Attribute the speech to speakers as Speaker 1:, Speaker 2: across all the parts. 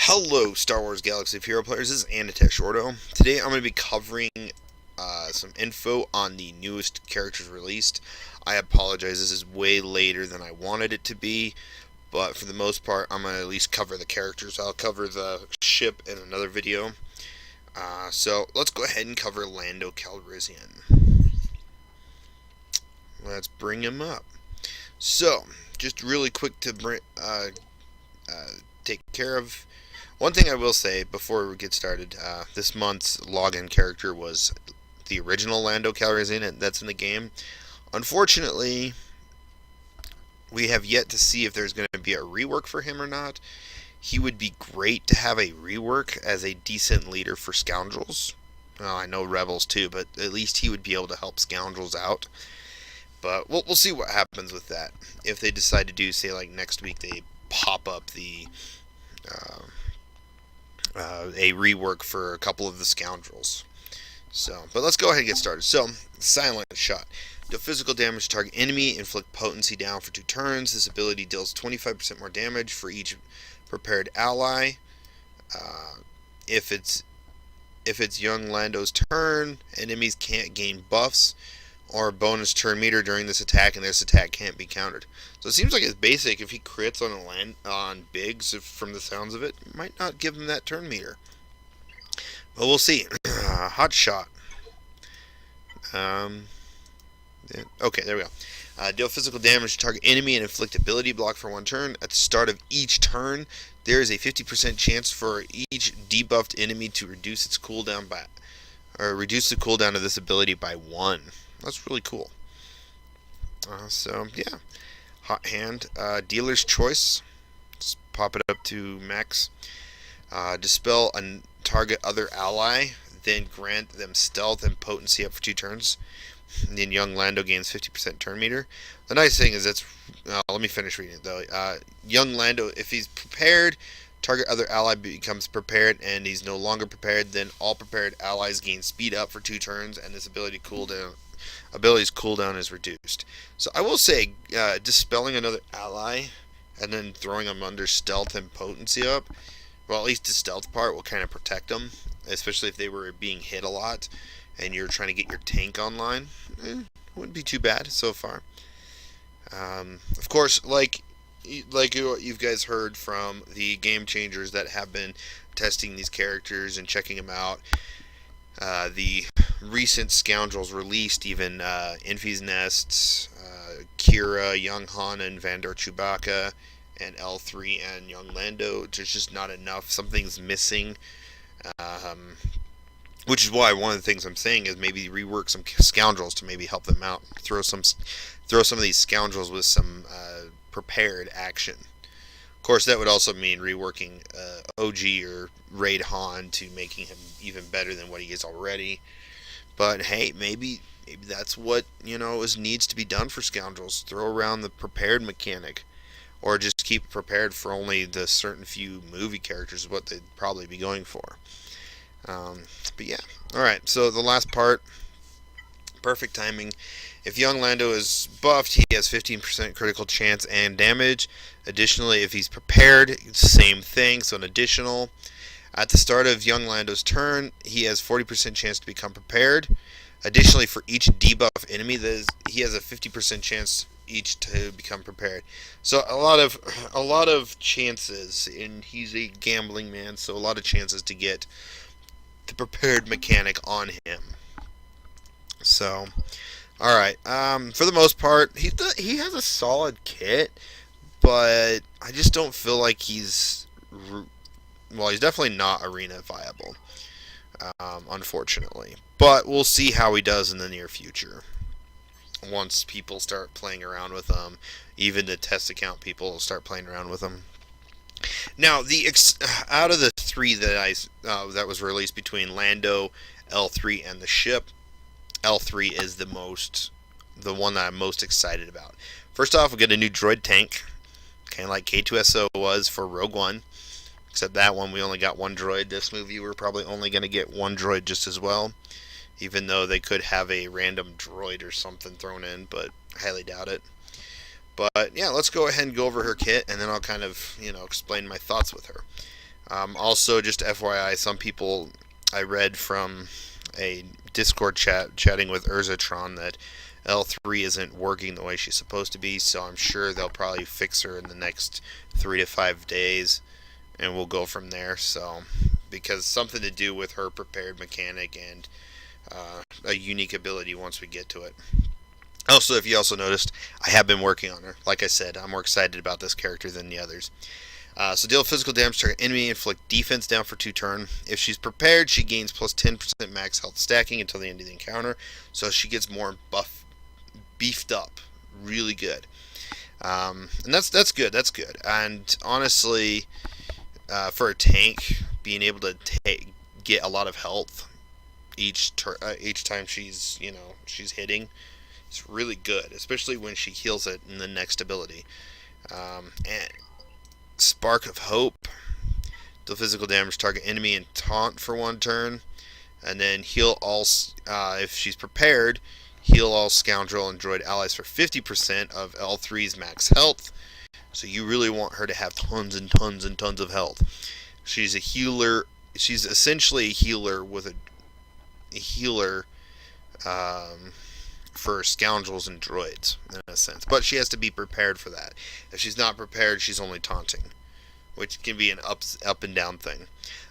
Speaker 1: Hello, Star Wars Galaxy of Hero players. This is Anatech Shorto. Today I'm going to be covering some info on the newest characters released. I apologize, this is way later than I wanted it to be, but for the most part, I'm going to at least cover the characters. I'll cover the ship in another video. So let's go ahead and cover Lando Calrissian. Let's bring him up. So, just really quick to take care of. One thing I will say before we get started, this month's login character was the original Lando Calrissian, and that's in the game. Unfortunately, we have yet to see if there's going to be a rework for him or not. He would be great to have a rework as a decent leader for scoundrels. Well, I know rebels too, but at least he would be able to help scoundrels out. But we'll see what happens with that. If they decide to do, say, like next week, they pop up the a rework for a couple of the scoundrels. So, but let's go ahead and get started. So, silent shot. Deal physical damage to target enemy, inflict potency down for 2 turns. This ability deals 25% more damage for each prepared ally. If it's young Lando's turn, enemies can't gain buffs or bonus turn meter during this attack, and this attack can't be countered. So it seems like it's basic. If he crits on Biggs, from the sounds of it might not give him that turn meter. But we'll see. Hot shot. Okay, there we go. Deal physical damage to target enemy and inflict ability block for 1 turn. At the start of each turn, there is a 50% chance for each debuffed enemy to reduce its cooldown reduce the cooldown of this ability by 1. That's really cool. So yeah, hot hand. Dealer's choice. Just pop it up to max. Dispel a target other ally, then grant them stealth and potency up for 2 turns. And then young Lando gains 50% turn meter. The nice thing is that's. Let me finish reading it though. Young Lando, if he's prepared, target other ally becomes prepared, and he's no longer prepared, then all prepared allies gain speed up for 2 turns, and this ability's cooldown is reduced. So I will say, dispelling another ally and then throwing them under stealth and potency up, well, at least the stealth part will kind of protect them, especially if they were being hit a lot and you're trying to get your tank online. Wouldn't be too bad so far. Of course, like what you guys heard from the game changers that have been testing these characters and checking them out, the recent scoundrels released, even Enfys Nest, Kira, Young Han, and Vandor Chewbacca, and L3 and Young Lando. There's just not enough. Something's missing. Which is why one of the things I'm saying is maybe rework some scoundrels to maybe help them out. Throw some of these scoundrels with some prepared action. Of course, that would also mean reworking OG or Raid Han to making him even better than what he is already. But hey, maybe that's what needs to be done for scoundrels. Throw around the prepared mechanic, or just keep prepared for only the certain few movie characters. Is what they'd probably be going for. But yeah, all right. So the last part, perfect timing. If young Lando is buffed, he has 15% critical chance and damage. Additionally, if he's prepared, same thing, so an additional. At the start of young Lando's turn, he has 40% chance to become prepared. Additionally, for each debuff enemy, he has a 50% chance each to become prepared. So a lot of chances, and he's a gambling man, so a lot of chances to get the prepared mechanic on him. So, all right. For the most part, he has a solid kit, but I just don't feel like he's definitely not arena viable, unfortunately. But we'll see how he does in the near future. Once people start playing around with him, even the test account people will start playing around with him. Now, out of the 3 that was released between Lando, L3, and the ship, L3 is the one that I'm most excited about. First off, we get a new droid tank, kind of like K2SO was for Rogue One, except that one we only got 1 droid. This movie we're probably only going to get 1 droid just as well, even though they could have a random droid or something thrown in, but I highly doubt it. But yeah, let's go ahead and go over her kit, and then I'll kind of explain my thoughts with her. Also, just FYI, some people I read from a Discord chatting with Urzatron that L3 isn't working the way she's supposed to be, so I'm sure they'll probably fix her in the next 3 to 5 days, and we'll go from there. So, because something to do with her prepared mechanic and a unique ability once we get to it. Also, if you also noticed, I have been working on her. Like I said, I'm more excited about this character than the others. So deal physical damage to her enemy, inflict defense down for 2 turns. If she's prepared, she gains plus 10% max health stacking until the end of the encounter. So she gets more beefed up. Really good. And that's good. That's good. And honestly, for a tank, being able to get a lot of health each time she's hitting, it's really good, especially when she heals it in the next ability. And Spark of Hope, deal physical damage, target enemy, and taunt for 1 turn, and then heal all. If she's prepared, heal all scoundrel and droid allies for 50% of L3's max health. So you really want her to have tons and tons and tons of health. She's a healer. She's essentially a healer with a healer for scoundrels and droids, in a sense. But she has to be prepared for that. If she's not prepared, she's only taunting, which can be an up and down thing.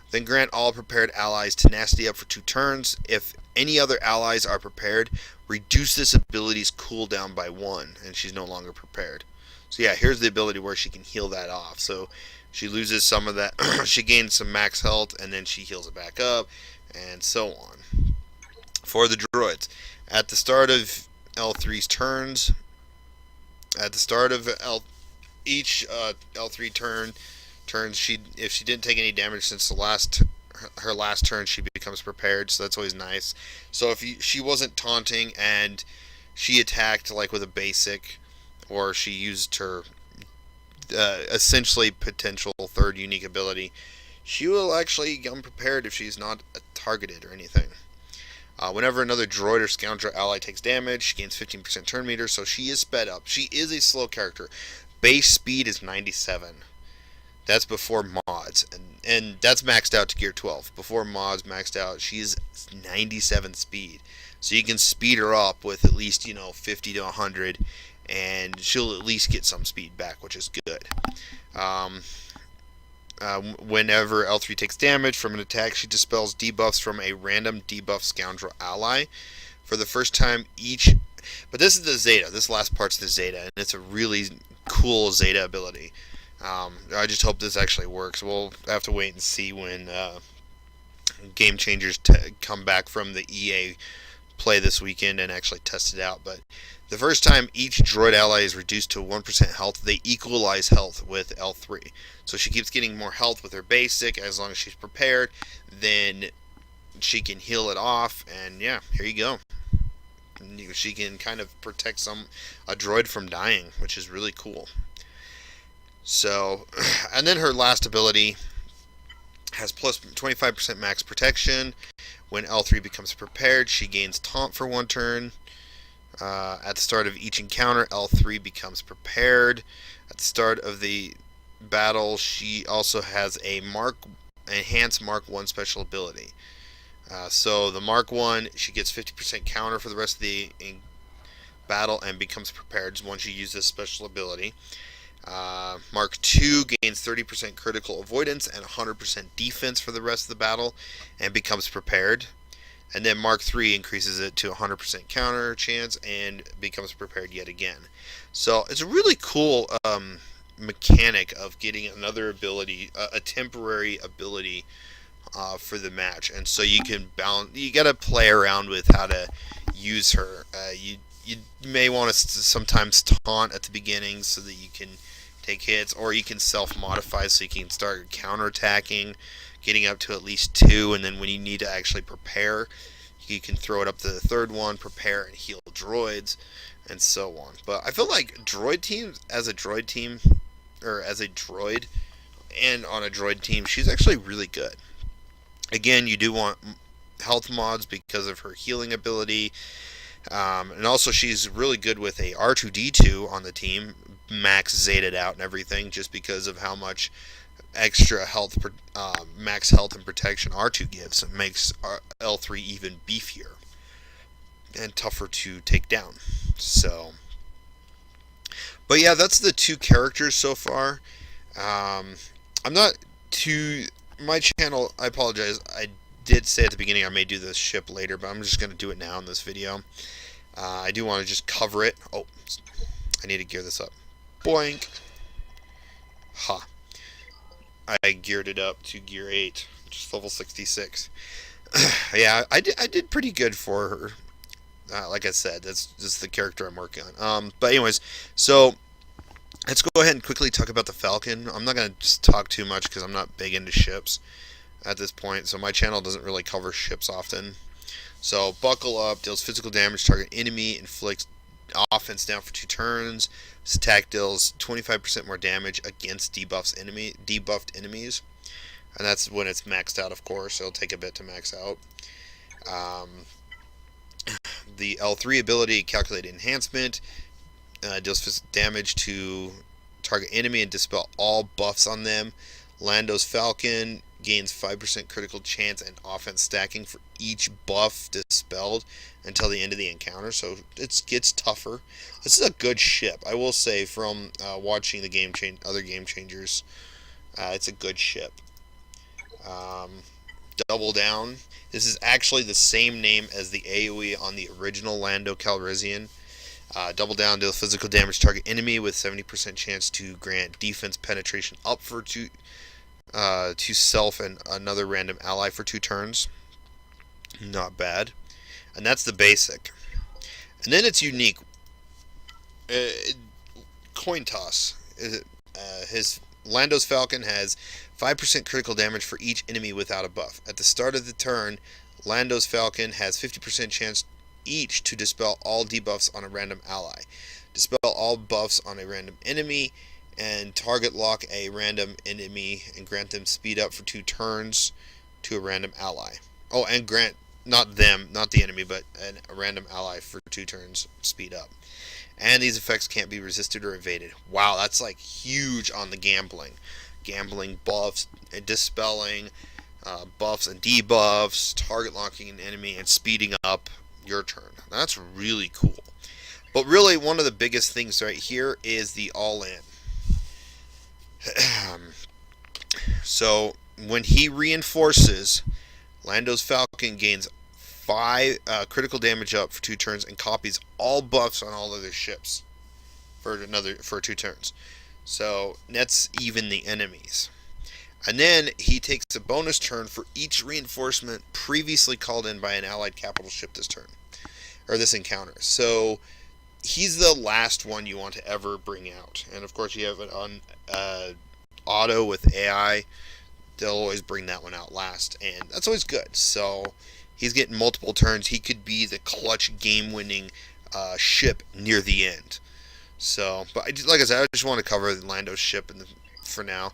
Speaker 1: Then grant all prepared allies tenacity up for 2 turns. If any other allies are prepared, reduce this ability's cooldown by 1, and she's no longer prepared. So yeah, here's the ability where she can heal that off. So she loses some of that, she gains some max health, and then she heals it back up, and so on. For the droids, at the start of L3's turns, at the start of each L3 turns, if she didn't take any damage since her last turn, she becomes prepared. So that's always nice. So if she wasn't taunting and she attacked like with a basic, or she used her essentially potential 3rd unique ability, she will actually come prepared if she's not targeted or anything. Whenever another droid or scoundrel ally takes damage, she gains 15% turn meter, so she is sped up. She is a slow character. Base speed is 97. That's before mods, and that's maxed out to gear 12. Before mods maxed out, she's 97 speed. So you can speed her up with at least 50 to 100, and she'll at least get some speed back, which is good. Whenever L3 takes damage from an attack, she dispels debuffs from a random debuff scoundrel ally. For the first time but this is the Zeta. This last part's the Zeta, and it's a really cool Zeta ability. I just hope this actually works. We'll have to wait and see when Game Changers come back from the EA play this weekend and actually test it out. But the first time each droid ally is reduced to 1% health, they equalize health with L3. So she keeps getting more health with her basic. As long as she's prepared, then she can heal it off, and yeah, here you go. She can kind of protect a droid from dying, which is really cool. So, and then her last ability has plus 25% max protection. When L3 becomes prepared, she gains taunt for 1 turn. At the start of each encounter, L3 becomes prepared. At the start of the battle, she also has a enhanced Mark 1 special ability. So the Mark 1, she gets 50% counter for the rest of the battle and becomes prepared once you use this special ability. Mark 2 gains 30% critical avoidance and 100% defense for the rest of the battle and becomes prepared. And then Mark 3 increases it to 100% counter chance and becomes prepared yet again. So it's a really cool mechanic of getting another ability, a temporary ability for the match. And so you can balance. You got to play around with how to use her. You may want to sometimes taunt at the beginning so that you can take hits, or you can self-modify so you can start counterattacking, getting up to at least 2, and then when you need to actually prepare, you can throw it up to the 3rd one, prepare and heal droids, and so on. But I feel like droid teams, as a droid team, or as a droid, and on a droid team, she's actually really good. Again, you do want health mods because of her healing ability, and also she's really good with a R2-D2 on the team, max Zetaed out and everything, just because of how much extra health, max health and protection R2 gives, it makes our L3 even beefier and tougher to take down. So, but yeah, that's the two characters so far. I'm not too. My channel, I apologize. I did say at the beginning I may do this ship later, but I'm just going to do it now in this video. I do want to just cover it. Oh, I need to gear this up. Boink. Ha. I geared it up to gear 8, which is level 66. Yeah, I did pretty good for her. Like I said, that's just the character I'm working on. But anyways, so let's go ahead and quickly talk about the Falcon. I'm not going to just talk too much because I'm not big into ships at this point, so my channel doesn't really cover ships often. So buckle up, deals physical damage, target enemy, inflicts offense down for 2 turns. This attack deals 25% more damage against debuffed enemies, and that's when it's maxed out. Of course, it'll take a bit to max out. The L3 ability, calculated enhancement, deals physical damage to target enemy and dispel all buffs on them. Lando's Falcon gains 5% critical chance and offense stacking for each buff dispelled until the end of the encounter, so it gets tougher. This is a good ship, I will say, from watching the other game changers. It's a good ship. Double Down. This is actually the same name as the AoE on the original Lando Calrissian. Double Down deals physical damage to target enemy with 70% chance to grant defense penetration up for to self and another random ally for 2 turns. Not bad. And that's the basic. And then it's unique. Coin toss. His Lando's Falcon has 5% critical damage for each enemy without a buff. At the start of the turn, Lando's Falcon has 50% chance each to dispel all debuffs on a random ally, dispel all buffs on a random enemy, and target lock a random enemy and grant them speed up for 2 turns to a random ally. Oh, and grant not the enemy, but a random ally for 2 turns speed up. And these effects can't be resisted or evaded. Wow, that's like huge on the gambling. Gambling buffs, and dispelling buffs and debuffs, target locking an enemy, and speeding up your turn. That's really cool. But really, one of the biggest things right here is the all-in. So when he reinforces, Lando's Falcon gains 5 critical damage up for 2 turns and copies all buffs on all other ships for 2 turns. So nets even the enemies. And then he takes a bonus turn for each reinforcement previously called in by an allied capital ship this turn, or this encounter. So he's the last one you want to ever bring out. And of course you have it on auto with AI. They'll always bring that one out last, and that's always good. So he's getting multiple turns. He could be the clutch game-winning ship near the end. So, but like I said, I just want to cover the Lando ship for now.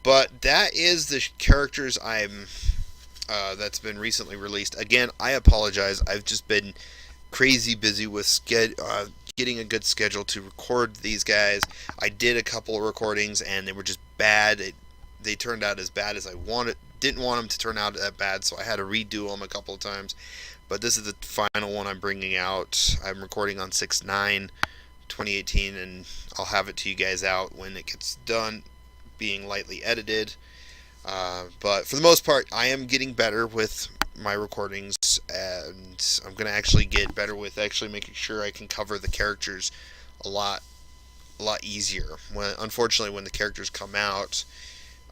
Speaker 1: But that is the characters that's been recently released. Again, I apologize. I've just been crazy busy with getting a good schedule to record these guys. I did a couple of recordings and they were just bad. They turned out as bad as I wanted. Didn't want them to turn out that bad, so I had to redo them a couple of times. But this is the final one I'm bringing out. I'm recording on 6/9/2018, and I'll have it to you guys out when it gets done, being lightly edited. But for the most part, I am getting better with my recordings, and I'm going to actually get better with actually making sure I can cover the characters a lot easier. Unfortunately, when the characters come out,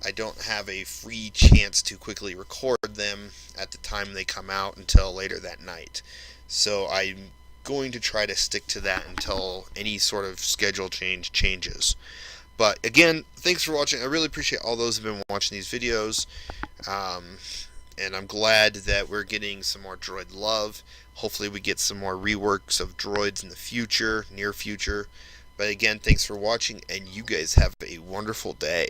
Speaker 1: I don't have a free chance to quickly record them at the time they come out until later that night. So I'm going to try to stick to that until any sort of schedule changes. But again, thanks for watching. I really appreciate all those who have been watching these videos. And I'm glad that we're getting some more droid love. Hopefully we get some more reworks of droids in the near future. But again, thanks for watching, and you guys have a wonderful day.